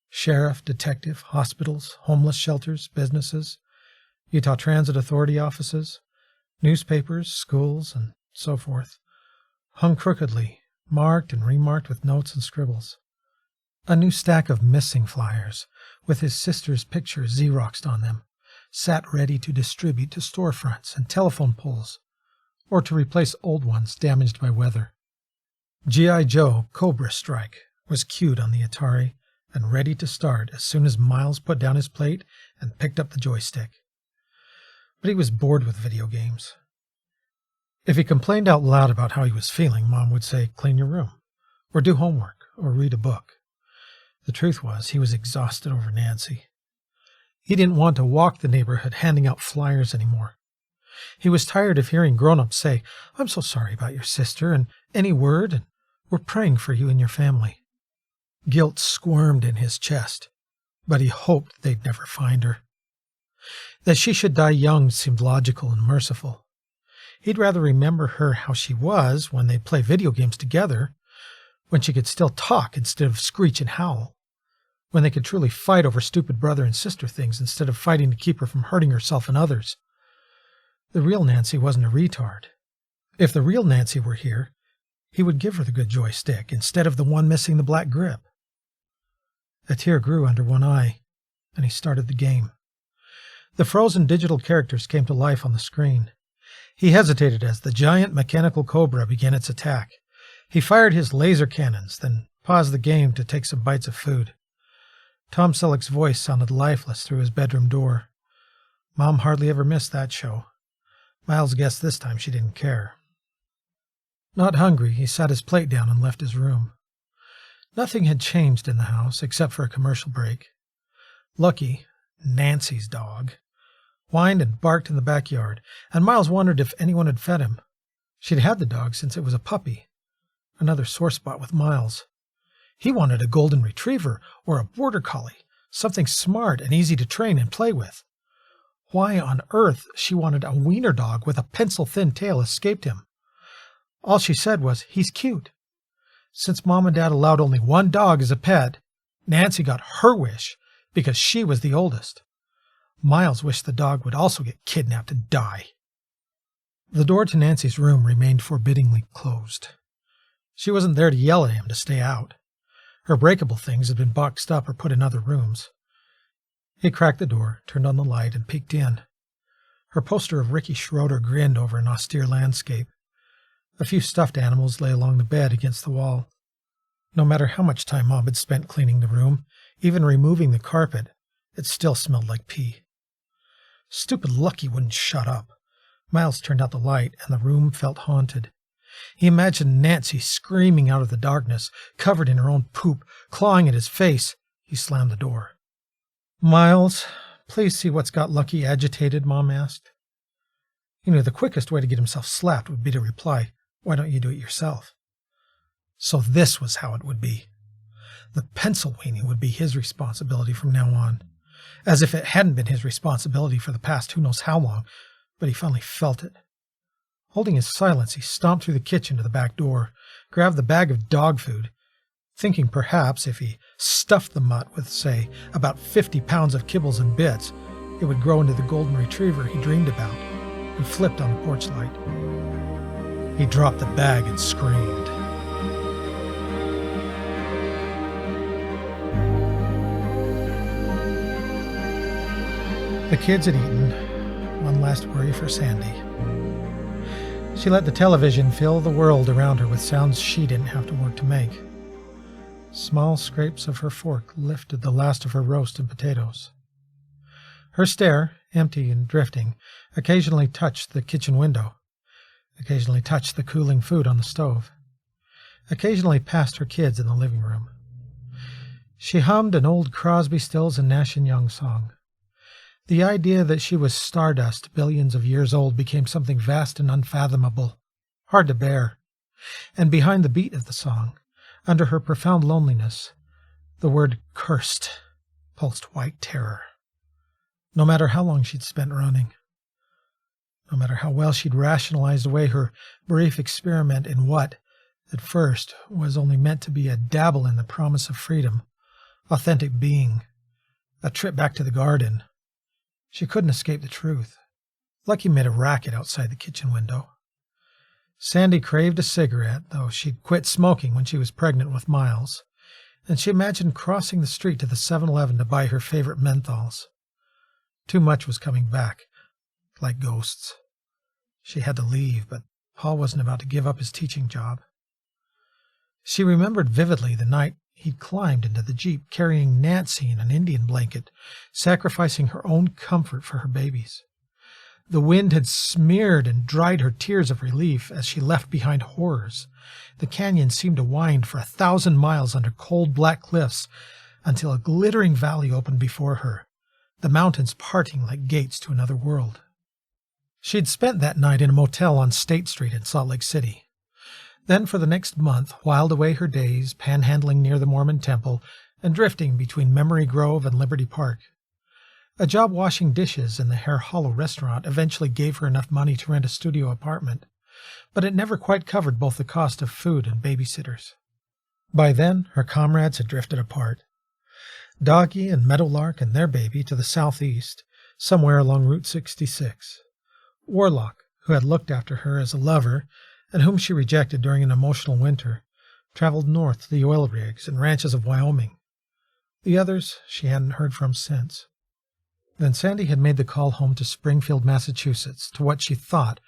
sheriff, detective, hospitals, homeless shelters, businesses, Utah Transit Authority offices, newspapers, schools, and so forth, hung crookedly, marked and remarked with notes and scribbles. A new stack of missing flyers, with his sister's picture Xeroxed on them, sat ready to distribute to storefronts and telephone poles, or to replace old ones damaged by weather. G.I. Joe Cobra Strike was cued on the Atari and ready to start as soon as Miles put down his plate and picked up the joystick. But he was bored with video games. If he complained out loud about how he was feeling, Mom would say, clean your room, or do homework, or read a book. The truth was, he was exhausted over Nancy. He didn't want to walk the neighborhood handing out flyers anymore. He was tired of hearing grown-ups say, I'm so sorry about your sister, and any word, and we're praying for you and your family. Guilt squirmed in his chest, but he hoped they'd never find her. That she should die young seemed logical and merciful. He'd rather remember her how she was when they'd play video games together, when she could still talk instead of screech and howl, when they could truly fight over stupid brother and sister things instead of fighting to keep her from hurting herself and others. The real Nancy wasn't a retard. If the real Nancy were here, he would give her the good joystick instead of the one missing the black grip. A tear grew under one eye, and he started the game. The frozen digital characters came to life on the screen. He hesitated as the giant mechanical cobra began its attack. He fired his laser cannons, then paused the game to take some bites of food. Tom Selleck's voice sounded lifeless through his bedroom door. Mom hardly ever missed that show. Miles guessed this time she didn't care. Not hungry, he sat his plate down and left his room. Nothing had changed in the house except for a commercial break. Lucky, Nancy's dog, whined and barked in the backyard, and Miles wondered if anyone had fed him. She'd had the dog since it was a puppy. Another sore spot with Miles. He wanted a golden retriever or a border collie, something smart and easy to train and play with. Why on earth she wanted a wiener dog with a pencil-thin tail escaped him. All she said was, "He's cute." Since Mom and Dad allowed only one dog as a pet, Nancy got her wish because she was the oldest. Miles wished the dog would also get kidnapped and die. The door to Nancy's room remained forbiddingly closed. She wasn't there to yell at him to stay out. Her breakable things had been boxed up or put in other rooms. He cracked the door, turned on the light, and peeked in. Her poster of Ricky Schroeder grinned over an austere landscape. A few stuffed animals lay along the bed against the wall. No matter how much time Mom had spent cleaning the room, even removing the carpet, it still smelled like pee. Stupid Lucky wouldn't shut up. Miles turned out the light, and the room felt haunted. He imagined Nancy screaming out of the darkness, covered in her own poop, clawing at his face. He slammed the door. "Miles, please see what's got Lucky agitated," Mom asked. He knew the quickest way to get himself slapped would be to reply, "Why don't you do it yourself?" So this was how it would be. The pencil weenie would be his responsibility from now on. As if it hadn't been his responsibility for the past who knows how long, but he finally felt it. Holding his silence, he stomped through the kitchen to the back door, grabbed the bag of dog food, thinking perhaps if he stuffed the mutt with, say, about 50 pounds of kibbles and bits, it would grow into the golden retriever he dreamed about, and flipped on the porch light. He dropped the bag and screamed. The kids had eaten. One last worry for Sandy. She let the television fill the world around her with sounds she didn't have to work to make. Small scrapes of her fork lifted the last of her roast and potatoes. Her stare, empty and drifting, occasionally touched the kitchen window, occasionally touched the cooling food on the stove, occasionally passed her kids in the living room. She hummed an old Crosby, Stills, and Nash & Young song. The idea that she was stardust billions of years old became something vast and unfathomable, hard to bear. And behind the beat of the song, under her profound loneliness, the word cursed pulsed white terror. No matter how long she'd spent running, no matter how well she'd rationalized away her brief experiment in what, at first, was only meant to be a dabble in the promise of freedom, authentic being, a trip back to the garden, she couldn't escape the truth. Lucky made a racket outside the kitchen window. Sandy craved a cigarette, though she'd quit smoking when she was pregnant with Miles, and she imagined crossing the street to the 7-Eleven to buy her favorite menthols. Too much was coming back, like ghosts. She had to leave, but Paul wasn't about to give up his teaching job. She remembered vividly the night he'd climbed into the Jeep carrying Nancy in an Indian blanket, sacrificing her own comfort for her babies. The wind had smeared and dried her tears of relief as she left behind horrors. The canyon seemed to wind for 1,000 miles under cold black cliffs until a glittering valley opened before her, the mountains parting like gates to another world. She'd spent that night in a motel on State Street in Salt Lake City. Then for the next month whiled away her days panhandling near the Mormon temple and drifting between Memory Grove and Liberty Park. A job washing dishes in the Hare Hollow restaurant eventually gave her enough money to rent a studio apartment, but it never quite covered both the cost of food and babysitters. By then, her comrades had drifted apart. Doggy and Meadowlark and their baby to the southeast, somewhere along Route 66. Warlock, who had looked after her as a lover, and whom she rejected during an emotional winter, traveled north to the oil rigs and ranches of Wyoming. The others she hadn't heard from since. Then Sandy had made the call home to Springfield, Massachusetts, to what she thought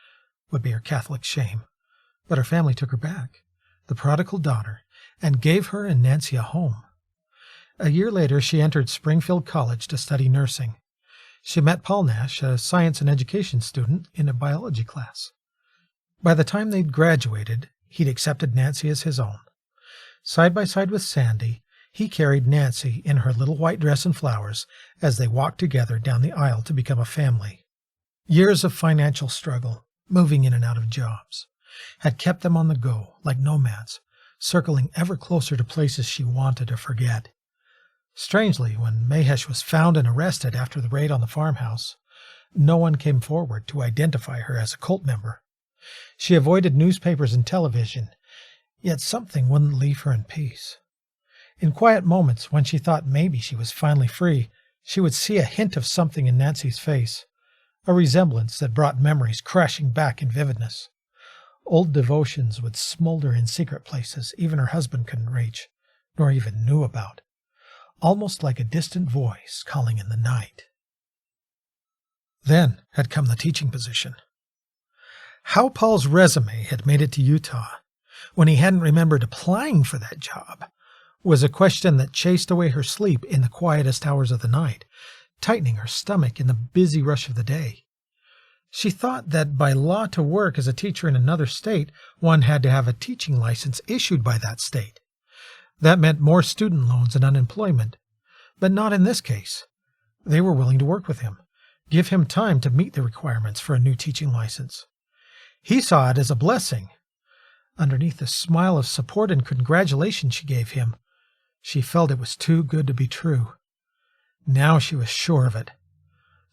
would be her Catholic shame. But her family took her back, the prodigal daughter, and gave her and Nancy a home. A year later she entered Springfield College to study nursing. She met Paul Nash, a science and education student, in a biology class. By the time they'd graduated, he'd accepted Nancy as his own. Side by side with Sandy, he carried Nancy in her little white dress and flowers as they walked together down the aisle to become a family. Years of financial struggle, moving in and out of jobs, had kept them on the go, like nomads, circling ever closer to places she wanted to forget. Strangely, when Mahesh was found and arrested after the raid on the farmhouse, No one came forward to identify her as a cult member. She avoided newspapers and television, yet something wouldn't leave her in peace. In quiet moments, when she thought maybe she was finally free, she would see a hint of something in Nancy's face, a resemblance that brought memories crashing back in vividness. Old devotions would smolder in secret places even her husband couldn't reach, nor even knew about, almost like a distant voice calling in the night. Then had come the teaching position. How Paul's resume had made it to Utah, when he hadn't remembered applying for that job, was a question that chased away her sleep in the quietest hours of the night, tightening her stomach in the busy rush of the day. She thought that by law to work as a teacher in another state, one had to have a teaching license issued by that state. That meant more student loans and unemployment. But not in this case. They were willing to work with him, give him time to meet the requirements for a new teaching license. He saw it as a blessing. Underneath the smile of support and congratulation she gave him, she felt it was too good to be true. Now she was sure of it.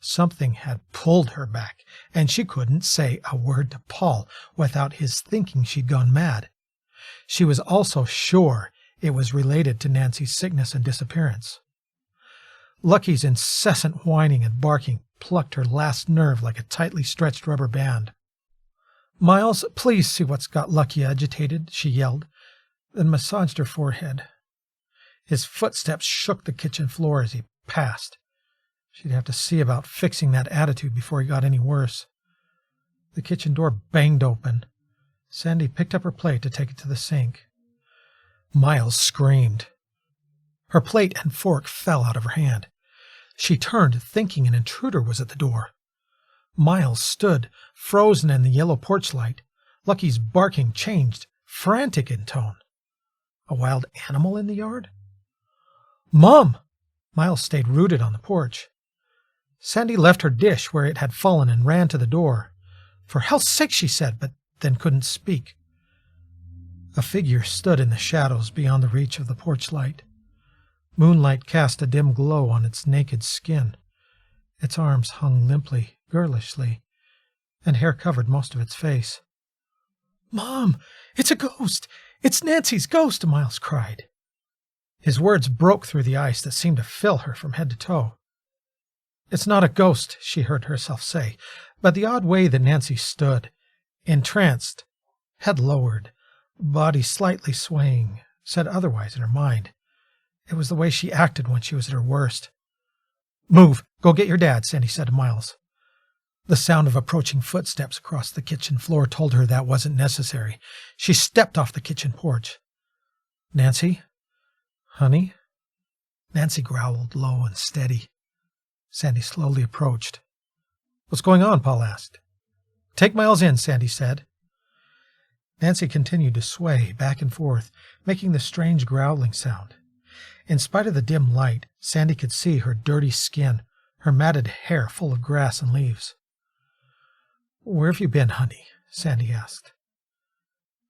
Something had pulled her back, and she couldn't say a word to Paul without his thinking she'd gone mad. She was also sure it was related to Nancy's sickness and disappearance. Lucky's incessant whining and barking plucked her last nerve like a tightly stretched rubber band. "Miles, please see what's got Lucky agitated," she yelled, then massaged her forehead. His footsteps shook the kitchen floor as he passed. She'd have to see about fixing that attitude before he got any worse. The kitchen door banged open. Sandy picked up her plate to take it to the sink. Miles screamed. Her plate and fork fell out of her hand. She turned, thinking an intruder was at the door. Miles stood, frozen in the yellow porch light. Lucky's barking changed, frantic in tone. A wild animal in the yard? "Mom!" Miles stayed rooted on the porch. Sandy left her dish where it had fallen and ran to the door. "For hell's sake," she said, but then couldn't speak. A figure stood in the shadows beyond the reach of the porch light. Moonlight cast a dim glow on its naked skin. Its arms hung limply, girlishly, and hair covered most of its face. "Mom, it's a ghost! It's Nancy's ghost!" Miles cried. His words broke through the ice that seemed to fill her from head to toe. "It's not a ghost," she heard herself say, but the odd way that Nancy stood, entranced, head lowered, body slightly swaying, said otherwise in her mind. It was the way she acted when she was at her worst. "Move! Go get your dad," Sandy said to Miles. The sound of approaching footsteps across the kitchen floor told her that wasn't necessary. She stepped off the kitchen porch. "Nancy? Honey?" Nancy growled low and steady. Sandy slowly approached. "What's going on?" Paul asked. "Take Miles in," Sandy said. Nancy continued to sway back and forth, making the strange growling sound. In spite of the dim light, Sandy could see her dirty skin, her matted hair full of grass and leaves. "Where have you been, honey?" Sandy asked.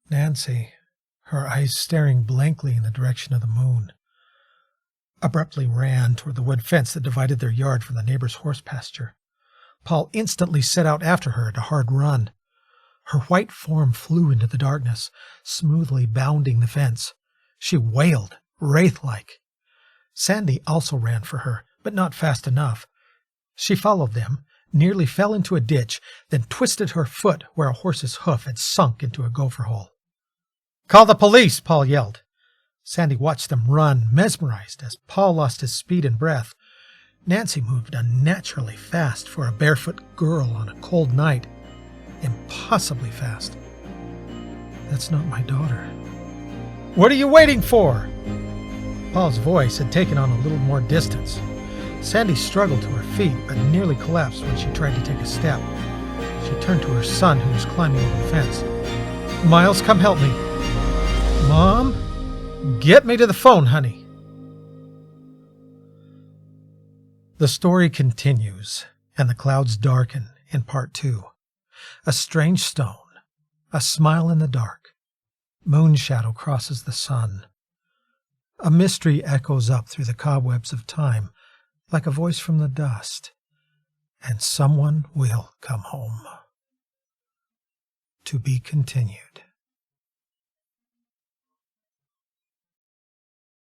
Nancy, her eyes staring blankly in the direction of the moon, abruptly ran toward the wood fence that divided their yard from the neighbor's horse pasture. Paul instantly set out after her at a hard run. Her white form flew into the darkness, smoothly bounding the fence. She wailed, wraith-like. Sandy also ran for her, but not fast enough. She followed them, nearly fell into a ditch, then twisted her foot where a horse's hoof had sunk into a gopher hole. "Call the police!" Paul yelled. Sandy watched them run, mesmerized, as Paul lost his speed and breath. Nancy moved unnaturally fast for a barefoot girl on a cold night. Impossibly fast. "That's not my daughter." "What are you waiting for?" Paul's voice had taken on a little more distance. Sandy struggled to her feet, but nearly collapsed when she tried to take a step. She turned to her son, who was climbing over the fence. "Miles, come help me." "Mom? Get me to the phone, honey." The story continues, and the clouds darken in part 2. A strange stone, a smile in the dark. Moon shadow crosses the sun. A mystery echoes up through the cobwebs of time, like a voice from the dust. and someone will come home. To be continued.